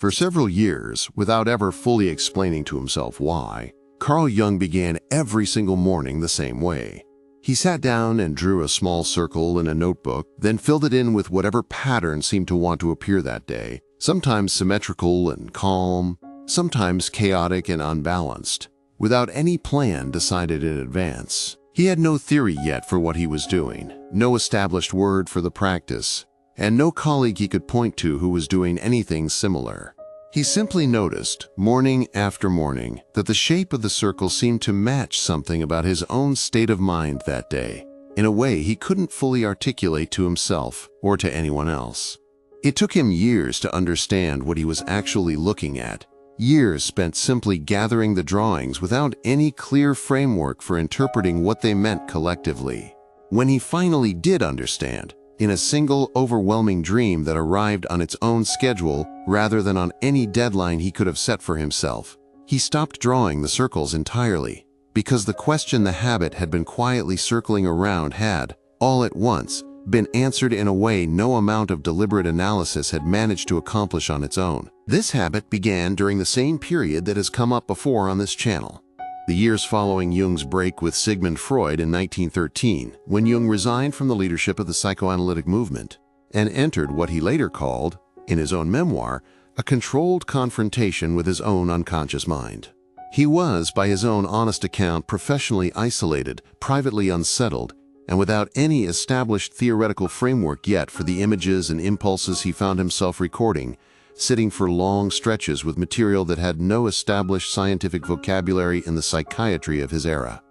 For several years, without ever fully explaining to himself why, Carl Jung began every single morning the same way. He sat down and drew a small circle in a notebook, then filled it in with whatever pattern seemed to want to appear that day, sometimes symmetrical and calm, sometimes chaotic and unbalanced, without any plan decided in advance. He had no theory yet for what he was doing, no established word for the practice, and no colleague he could point to who was doing anything similar. He simply noticed, morning after morning, that the shape of the circle seemed to match something about his own state of mind that day, in a way he couldn't fully articulate to himself or to anyone else. It took him years to understand what he was actually looking at, years spent simply gathering the drawings without any clear framework for interpreting what they meant collectively. When he finally did understand, in a single overwhelming dream that arrived on its own schedule rather than on any deadline he could have set for himself, he stopped drawing the circles entirely, because the question the habit had been quietly circling around had, all at once, been answered in a way no amount of deliberate analysis had managed to accomplish on its own. This habit began during the same period that has come up before on this channel. The years following Jung's break with Sigmund Freud in 1913, when Jung resigned from the leadership of the psychoanalytic movement and entered what he later called, in his own memoir, a controlled confrontation with his own unconscious mind. He was, by his own honest account, professionally isolated, privately unsettled, and without any established theoretical framework yet for the images and impulses he found himself recording, sitting for long stretches with material that had no established scientific vocabulary in the psychiatry of his era.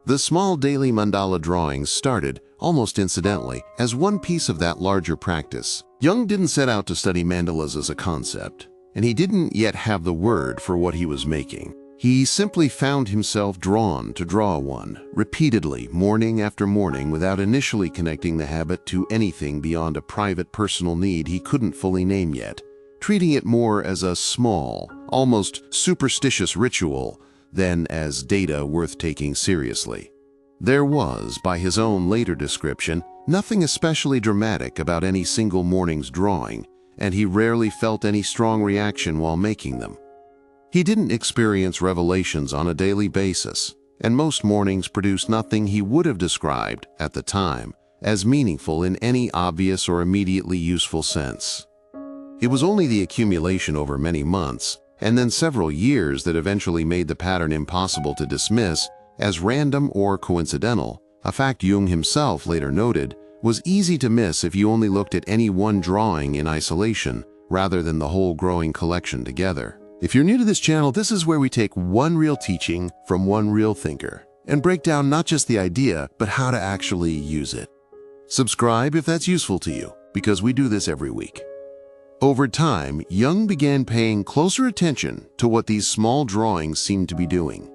The small daily mandala drawings started, almost incidentally, as one piece of that larger practice. Jung didn't set out to study mandalas as a concept, and he didn't yet have the word for what he was making. He simply found himself drawn to draw one, repeatedly, morning after morning, without initially connecting the habit to anything beyond a private personal need he couldn't fully name yet, treating it more as a small, almost superstitious ritual than as data worth taking seriously. There was, by his own later description, nothing especially dramatic about any single morning's drawing, and he rarely felt any strong reaction while making them. He didn't experience revelations on a daily basis, and most mornings produced nothing he would have described, at the time, as meaningful in any obvious or immediately useful sense. It was only the accumulation over many months, and then several years, that eventually made the pattern impossible to dismiss as random or coincidental, a fact Jung himself later noted was easy to miss if you only looked at any one drawing in isolation rather than the whole growing collection together. If you're new to this channel, this is where we take one real teaching from one real thinker and break down not just the idea, but how to actually use it. Subscribe if that's useful to you, because we do this every week. Over time, Jung began paying closer attention to what these small drawings seemed to be doing.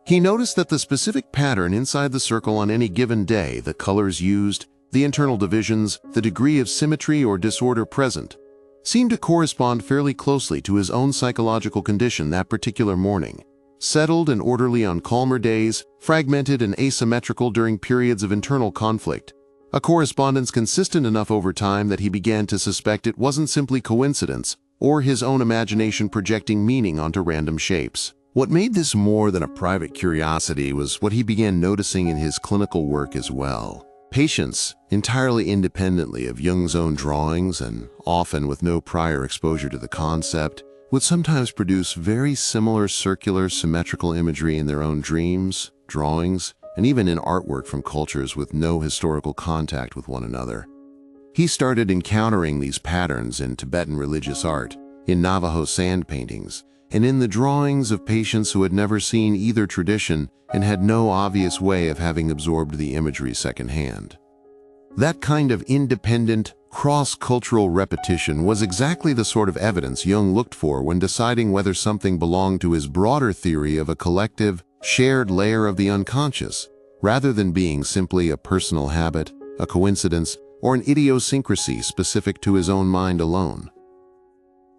He noticed that the specific pattern inside the circle on any given day, the colors used, the internal divisions, the degree of symmetry or disorder present, seemed to correspond fairly closely to his own psychological condition that particular morning. Settled and orderly on calmer days, fragmented and asymmetrical during periods of internal conflict. A correspondence consistent enough over time that he began to suspect it wasn't simply coincidence or his own imagination projecting meaning onto random shapes. What made this more than a private curiosity was what he began noticing in his clinical work as well. Patients, entirely independently of Jung's own drawings and often with no prior exposure to the concept, would sometimes produce very similar circular, symmetrical imagery in their own dreams, drawings, and even in artwork from cultures with no historical contact with one another. He started encountering these patterns in Tibetan religious art, in Navajo sand paintings, and in the drawings of patients who had never seen either tradition and had no obvious way of having absorbed the imagery secondhand. That kind of independent, cross-cultural repetition was exactly the sort of evidence Jung looked for when deciding whether something belonged to his broader theory of a collective, shared layer of the unconscious, rather than being simply a personal habit, a coincidence, or an idiosyncrasy specific to his own mind alone.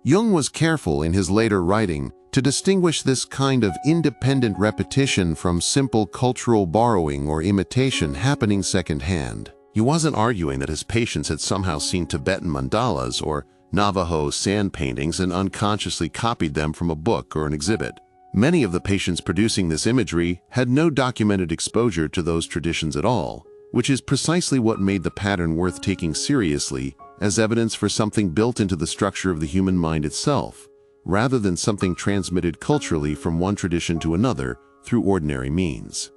Jung was careful in his later writing to distinguish this kind of independent repetition from simple cultural borrowing or imitation happening secondhand. He wasn't arguing that his patients had somehow seen Tibetan mandalas or Navajo sand paintings and unconsciously copied them from a book or an exhibit. Many of the patients producing this imagery had no documented exposure to those traditions at all, which is precisely what made the pattern worth taking seriously as evidence for something built into the structure of the human mind itself, rather than something transmitted culturally from one tradition to another through ordinary means.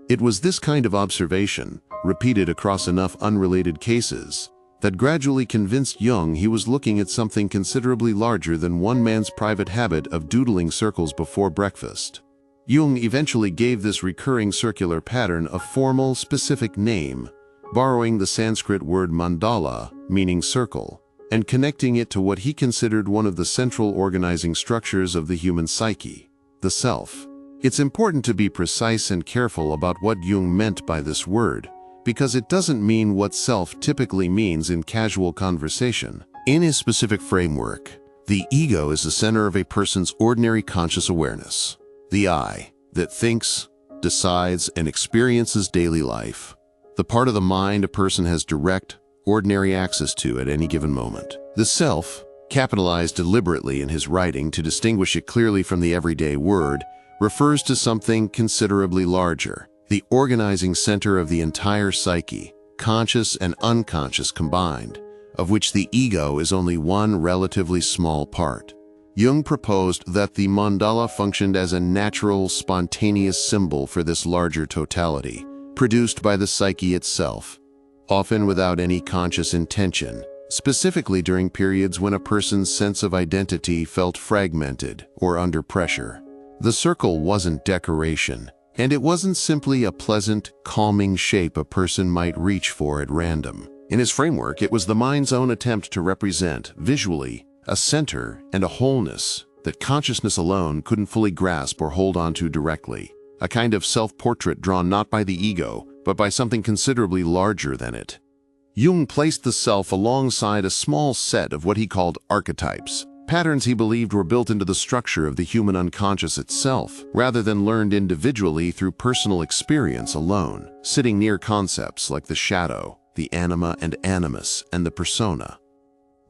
It was this kind of observation, repeated across enough unrelated cases, that gradually convinced Jung he was looking at something considerably larger than one man's private habit of doodling circles before breakfast. Jung eventually gave this recurring circular pattern a formal, specific name, borrowing the Sanskrit word mandala, meaning circle, and connecting it to what he considered one of the central organizing structures of the human psyche, the self. It's important to be precise and careful about what Jung meant by this word, because it doesn't mean what self typically means in casual conversation. In his specific framework, the ego is the center of a person's ordinary conscious awareness, the I that thinks, decides, and experiences daily life, the part of the mind a person has direct, ordinary access to at any given moment. The self, capitalized deliberately in his writing to distinguish it clearly from the everyday word, refers to something considerably larger, the organizing center of the entire psyche, conscious and unconscious combined, of which the ego is only one relatively small part. Jung proposed that the mandala functioned as a natural, spontaneous symbol for this larger totality, produced by the psyche itself, often without any conscious intention, specifically during periods when a person's sense of identity felt fragmented or under pressure. The circle wasn't decoration, and it wasn't simply a pleasant, calming shape a person might reach for at random. In his framework, it was the mind's own attempt to represent, visually, a center and a wholeness that consciousness alone couldn't fully grasp or hold on to directly. A kind of self-portrait drawn not by the ego, but by something considerably larger than it. Jung placed the self alongside a small set of what he called archetypes, patterns he believed were built into the structure of the human unconscious itself, rather than learned individually through personal experience alone, sitting near concepts like the shadow, the anima and animus, and the persona.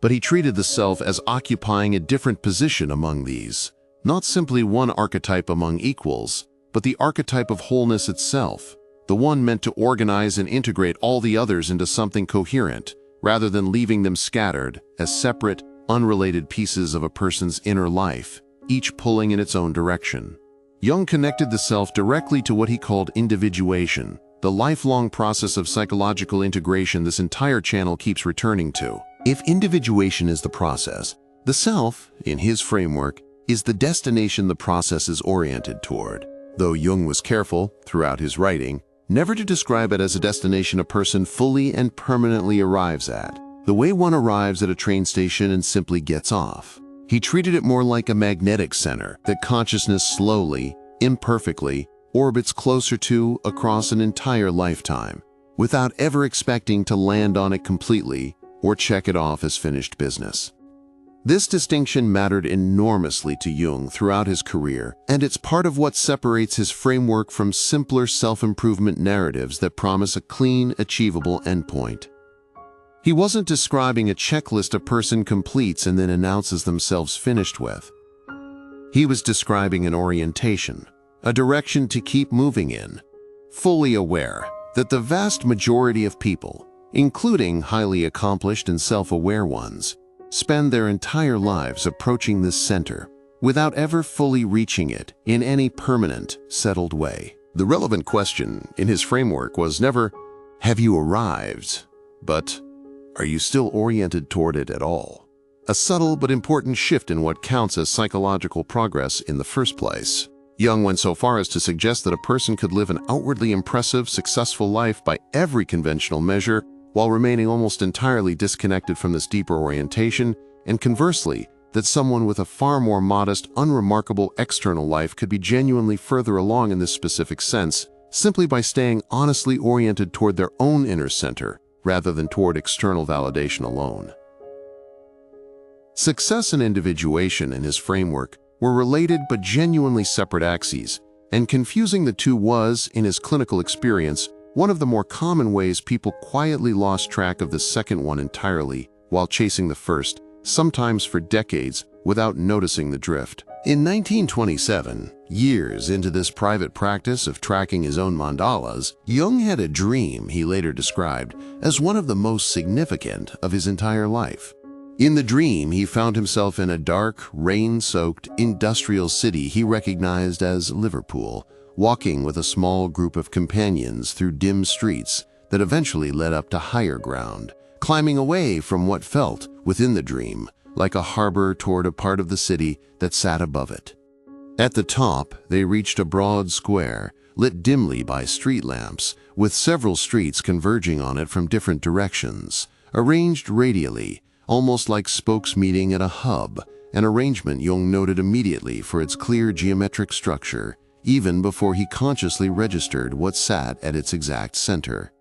But he treated the self as occupying a different position among these, not simply one archetype among equals, but the archetype of wholeness itself, the one meant to organize and integrate all the others into something coherent, rather than leaving them scattered as separate, unrelated pieces of a person's inner life, each pulling in its own direction. Jung connected the self directly to what he called individuation, the lifelong process of psychological integration this entire channel keeps returning to. If individuation is the process, the self, in his framework, is the destination the process is oriented toward, though Jung was careful, throughout his writing, never to describe it as a destination a person fully and permanently arrives at, the way one arrives at a train station and simply gets off. He treated it more like a magnetic center that consciousness slowly, imperfectly, orbits closer to across an entire lifetime, without ever expecting to land on it completely or check it off as finished business. This distinction mattered enormously to Jung throughout his career, and it's part of what separates his framework from simpler self-improvement narratives that promise a clean, achievable endpoint. He wasn't describing a checklist a person completes and then announces themselves finished with. He was describing an orientation, a direction to keep moving in, fully aware that the vast majority of people, including highly accomplished and self-aware ones, spend their entire lives approaching this center without ever fully reaching it in any permanent, settled way. The relevant question in his framework was never, "Have you arrived?" but, "Are you still oriented toward it at all?" A subtle but important shift in what counts as psychological progress in the first place. Jung went so far as to suggest that a person could live an outwardly impressive, successful life by every conventional measure while remaining almost entirely disconnected from this deeper orientation, and conversely, that someone with a far more modest, unremarkable external life could be genuinely further along in this specific sense simply by staying honestly oriented toward their own inner center, rather than toward external validation alone. Success and individuation in his framework were related but genuinely separate axes, and confusing the two was, in his clinical experience, one of the more common ways people quietly lost track of the second one entirely while chasing the first, sometimes for decades, without noticing the drift. In 1927, years into this private practice of tracking his own mandalas, Jung had a dream he later described as one of the most significant of his entire life. In the dream, he found himself in a dark, rain-soaked industrial city he recognized as Liverpool, walking with a small group of companions through dim streets that eventually led up to higher ground, climbing away from what felt, within the dream, like a harbor toward a part of the city that sat above it. At the top, they reached a broad square, lit dimly by street lamps, with several streets converging on it from different directions, arranged radially, almost like spokes meeting at a hub, an arrangement Jung noted immediately for its clear geometric structure, even before he consciously registered what sat at its exact center.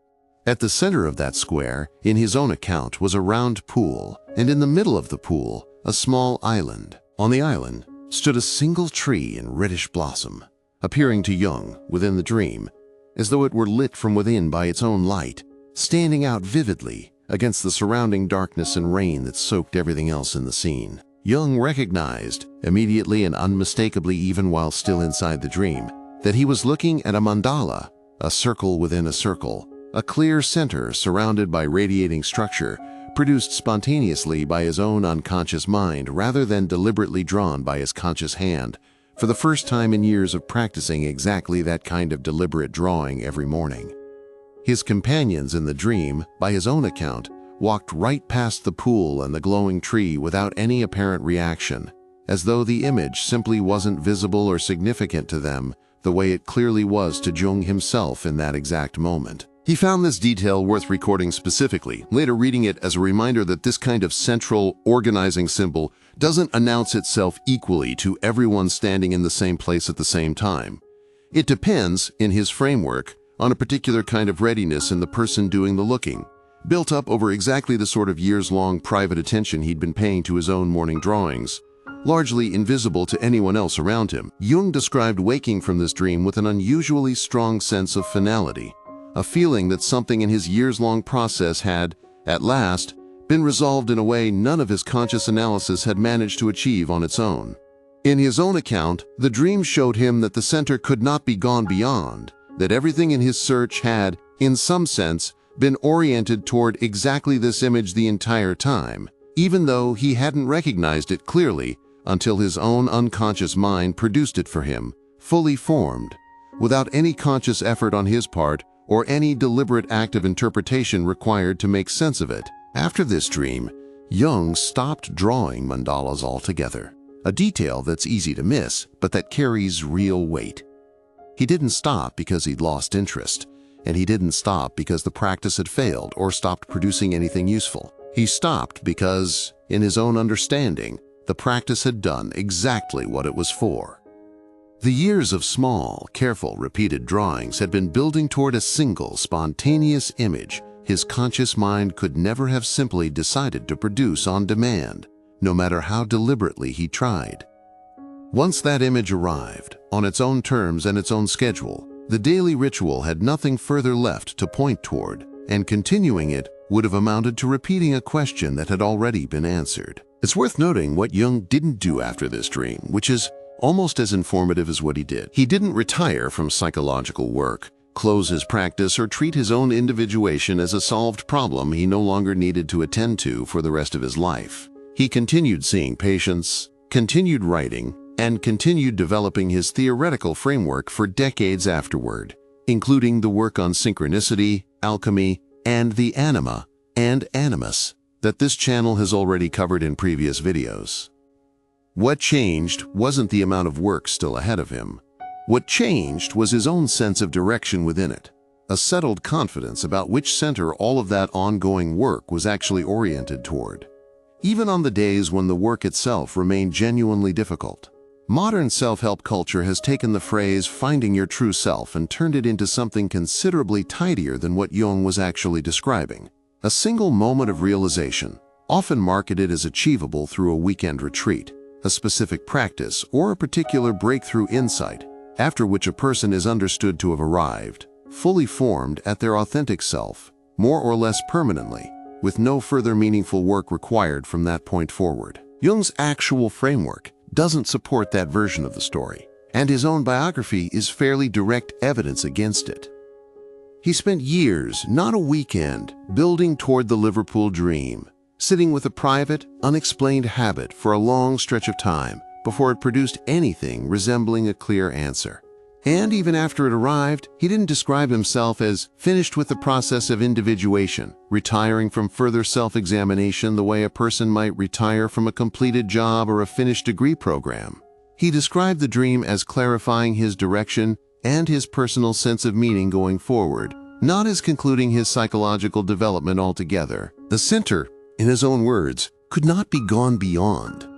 At the center of that square, in his own account, was a round pool, and in the middle of the pool, a small island. On the island stood a single tree in reddish blossom, appearing to Jung, within the dream, as though it were lit from within by its own light, standing out vividly against the surrounding darkness and rain that soaked everything else in the scene. Jung recognized, immediately and unmistakably even while still inside the dream, that he was looking at a mandala, a circle within a circle, a clear center surrounded by radiating structure, produced spontaneously by his own unconscious mind rather than deliberately drawn by his conscious hand, for the first time in years of practicing exactly that kind of deliberate drawing every morning. His companions in the dream, by his own account, walked right past the pool and the glowing tree without any apparent reaction, as though the image simply wasn't visible or significant to them the way it clearly was to Jung himself in that exact moment. He found this detail worth recording specifically, later reading it as a reminder that this kind of central, organizing symbol doesn't announce itself equally to everyone standing in the same place at the same time. It depends, in his framework, on a particular kind of readiness in the person doing the looking, built up over exactly the sort of years-long private attention he'd been paying to his own morning drawings, largely invisible to anyone else around him. Jung described waking from this dream with an unusually strong sense of finality, a feeling that something in his years-long process had, at last, been resolved in a way none of his conscious analysis had managed to achieve on its own. In his own account, the dream showed him that the center could not be gone beyond, that everything in his search had, in some sense, been oriented toward exactly this image the entire time, even though he hadn't recognized it clearly until his own unconscious mind produced it for him, fully formed, without any conscious effort on his part or any deliberate act of interpretation required to make sense of it. After this dream, Jung stopped drawing mandalas altogether, a detail that's easy to miss, but that carries real weight. He didn't stop because he'd lost interest, and he didn't stop because the practice had failed or stopped producing anything useful. He stopped because, in his own understanding, the practice had done exactly what it was for. The years of small, careful, repeated drawings had been building toward a single, spontaneous image his conscious mind could never have simply decided to produce on demand, no matter how deliberately he tried. Once that image arrived, on its own terms and its own schedule, the daily ritual had nothing further left to point toward, and continuing it would have amounted to repeating a question that had already been answered. It's worth noting what Jung didn't do after this dream, which is almost as informative as what he did. He didn't retire from psychological work, close his practice, or treat his own individuation as a solved problem he no longer needed to attend to for the rest of his life. He continued seeing patients, continued writing, and continued developing his theoretical framework for decades afterward, including the work on synchronicity, alchemy, and the anima and animus that this channel has already covered in previous videos. What changed wasn't the amount of work still ahead of him. What changed was his own sense of direction within it, a settled confidence about which center all of that ongoing work was actually oriented toward, even on the days when the work itself remained genuinely difficult. Modern self-help culture has taken the phrase "finding your true self" and turned it into something considerably tidier than what Jung was actually describing. A single moment of realization, often marketed as achievable through a weekend retreat, a specific practice, or a particular breakthrough insight, after which a person is understood to have arrived, fully formed at their authentic self, more or less permanently, with no further meaningful work required from that point forward. Jung's actual framework doesn't support that version of the story, and his own biography is fairly direct evidence against it. He spent years, not a weekend, building toward the Liverpool dream, sitting with a private, unexplained habit for a long stretch of time before it produced anything resembling a clear answer. And even after it arrived, he didn't describe himself as finished with the process of individuation, retiring from further self-examination the way a person might retire from a completed job or a finished degree program. He described the dream as clarifying his direction and his personal sense of meaning going forward, not as concluding his psychological development altogether. The center, in his own words, could not be gone beyond.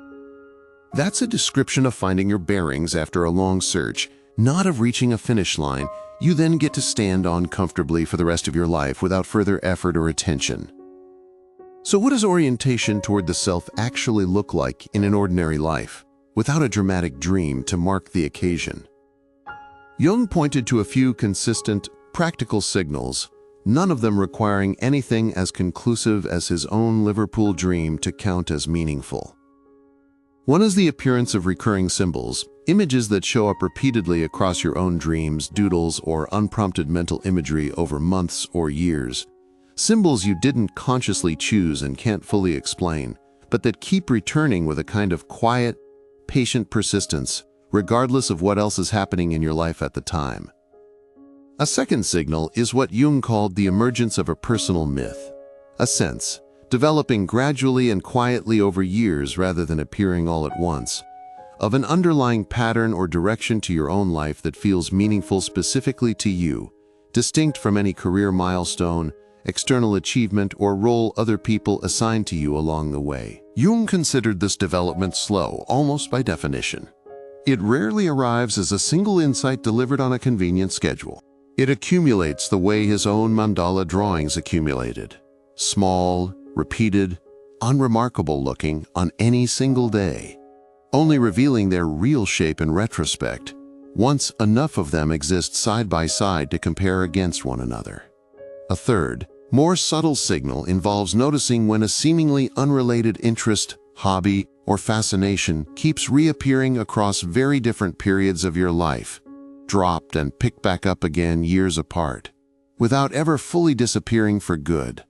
That's a description of finding your bearings after a long search, not of reaching a finish line you then get to stand on comfortably for the rest of your life without further effort or attention. So what does orientation toward the self actually look like in an ordinary life, without a dramatic dream to mark the occasion? Jung pointed to a few consistent, practical signals, none of them requiring anything as conclusive as his own Liverpool dream to count as meaningful. One is the appearance of recurring symbols, images that show up repeatedly across your own dreams, doodles, or unprompted mental imagery over months or years. Symbols you didn't consciously choose and can't fully explain, but that keep returning with a kind of quiet, patient persistence, regardless of what else is happening in your life at the time. A second signal is what Jung called the emergence of a personal myth, a sense, developing gradually and quietly over years rather than appearing all at once, of an underlying pattern or direction to your own life that feels meaningful specifically to you, distinct from any career milestone, external achievement, or role other people assign to you along the way. Jung considered this development slow, almost by definition. It rarely arrives as a single insight delivered on a convenient schedule. It accumulates the way his own mandala drawings accumulated, small, repeated, unremarkable looking on any single day, only revealing their real shape in retrospect, once enough of them exist side by side to compare against one another. A third, more subtle signal involves noticing when a seemingly unrelated interest, hobby, or fascination keeps reappearing across very different periods of your life, dropped and picked back up again years apart, without ever fully disappearing for good.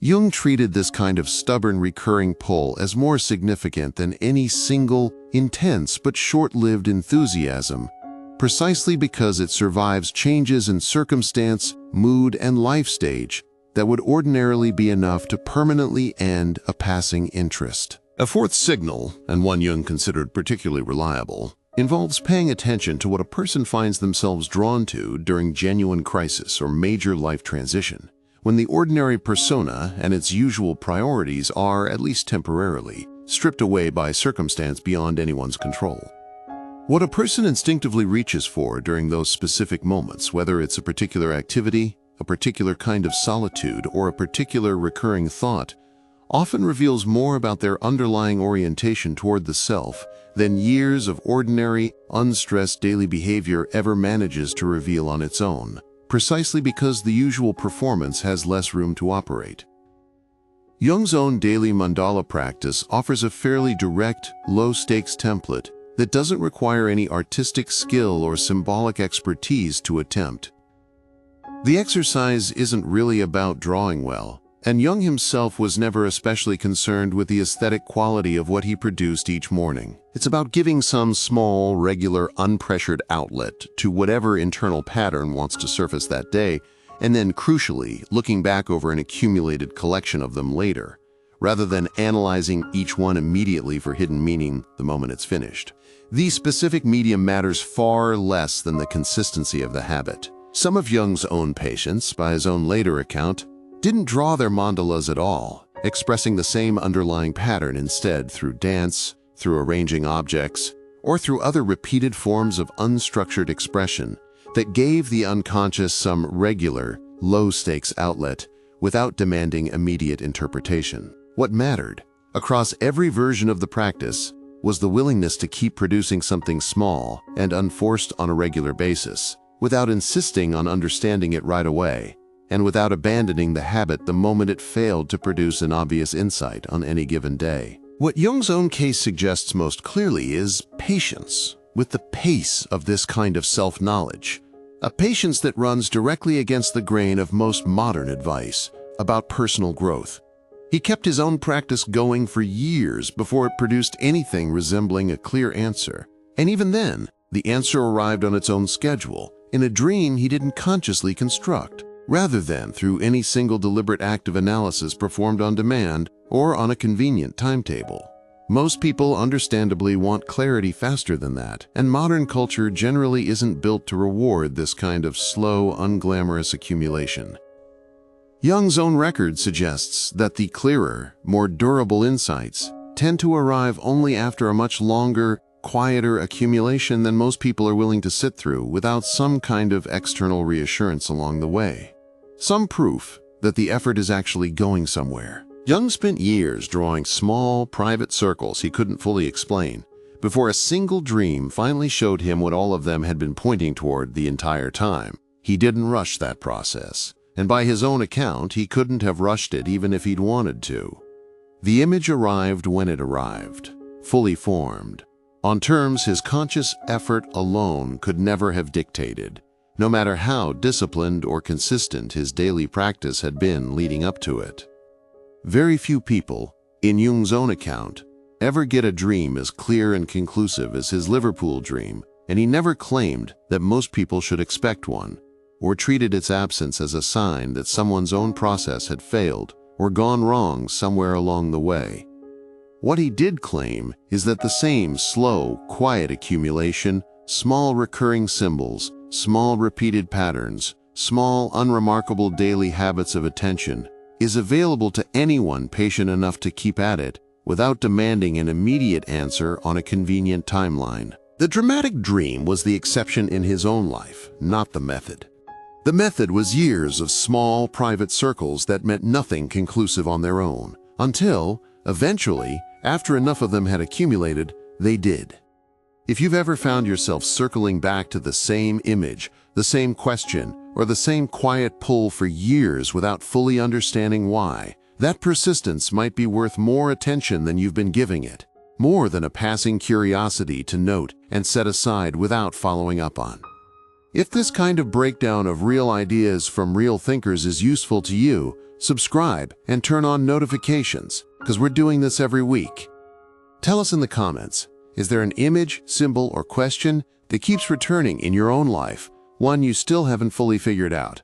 Jung treated this kind of stubborn recurring pull as more significant than any single, intense but short-lived enthusiasm, precisely because it survives changes in circumstance, mood, and life stage that would ordinarily be enough to permanently end a passing interest. A fourth signal, and one Jung considered particularly reliable, involves paying attention to what a person finds themselves drawn to during genuine crisis or major life transition, when the ordinary persona and its usual priorities are, at least temporarily, stripped away by circumstance beyond anyone's control. What a person instinctively reaches for during those specific moments, whether it's a particular activity, a particular kind of solitude, or a particular recurring thought, often reveals more about their underlying orientation toward the self than years of ordinary, unstressed daily behavior ever manages to reveal on its own, precisely because the usual performance has less room to operate. Jung's own daily mandala practice offers a fairly direct, low-stakes template that doesn't require any artistic skill or symbolic expertise to attempt. The exercise isn't really about drawing well, and Jung himself was never especially concerned with the aesthetic quality of what he produced each morning. It's about giving some small, regular, unpressured outlet to whatever internal pattern wants to surface that day, and then, crucially, looking back over an accumulated collection of them later, rather than analyzing each one immediately for hidden meaning the moment it's finished. The specific medium matters far less than the consistency of the habit. Some of Jung's own patients, by his own later account, didn't draw their mandalas at all, expressing the same underlying pattern instead through dance, through arranging objects, or through other repeated forms of unstructured expression that gave the unconscious some regular, low-stakes outlet without demanding immediate interpretation. What mattered, across every version of the practice, was the willingness to keep producing something small and unforced on a regular basis, without insisting on understanding it right away, and without abandoning the habit the moment it failed to produce an obvious insight on any given day. What Jung's own case suggests most clearly is patience with the pace of this kind of self-knowledge, a patience that runs directly against the grain of most modern advice about personal growth. He kept his own practice going for years before it produced anything resembling a clear answer. And even then, the answer arrived on its own schedule, in a dream he didn't consciously construct, rather than through any single deliberate act of analysis performed on demand or on a convenient timetable. Most people understandably want clarity faster than that, and modern culture generally isn't built to reward this kind of slow, unglamorous accumulation. Jung's own record suggests that the clearer, more durable insights tend to arrive only after a much longer, quieter accumulation than most people are willing to sit through without some kind of external reassurance along the way. Some proof that the effort is actually going somewhere. Jung spent years drawing small, private circles he couldn't fully explain, before a single dream finally showed him what all of them had been pointing toward the entire time. He didn't rush that process, and by his own account, he couldn't have rushed it even if he'd wanted to. The image arrived when it arrived, fully formed, on terms his conscious effort alone could never have dictated, no matter how disciplined or consistent his daily practice had been leading up to it. Very few people, in Jung's own account, ever get a dream as clear and conclusive as his Liverpool dream, and he never claimed that most people should expect one, or treated its absence as a sign that someone's own process had failed or gone wrong somewhere along the way. What he did claim is that the same slow, quiet accumulation, small recurring symbols, small repeated patterns, small unremarkable daily habits of attention, is available to anyone patient enough to keep at it without demanding an immediate answer on a convenient timeline. The dramatic dream was the exception in his own life, not the method. The method was years of small, private circles that meant nothing conclusive on their own, until, eventually, after enough of them had accumulated, they did. If you've ever found yourself circling back to the same image, the same question, or the same quiet pull for years without fully understanding why, that persistence might be worth more attention than you've been giving it, more than a passing curiosity to note and set aside without following up on. If this kind of breakdown of real ideas from real thinkers is useful to you, subscribe and turn on notifications, because we're doing this every week. Tell us in the comments, is there an image, symbol, or question that keeps returning in your own life, one you still haven't fully figured out?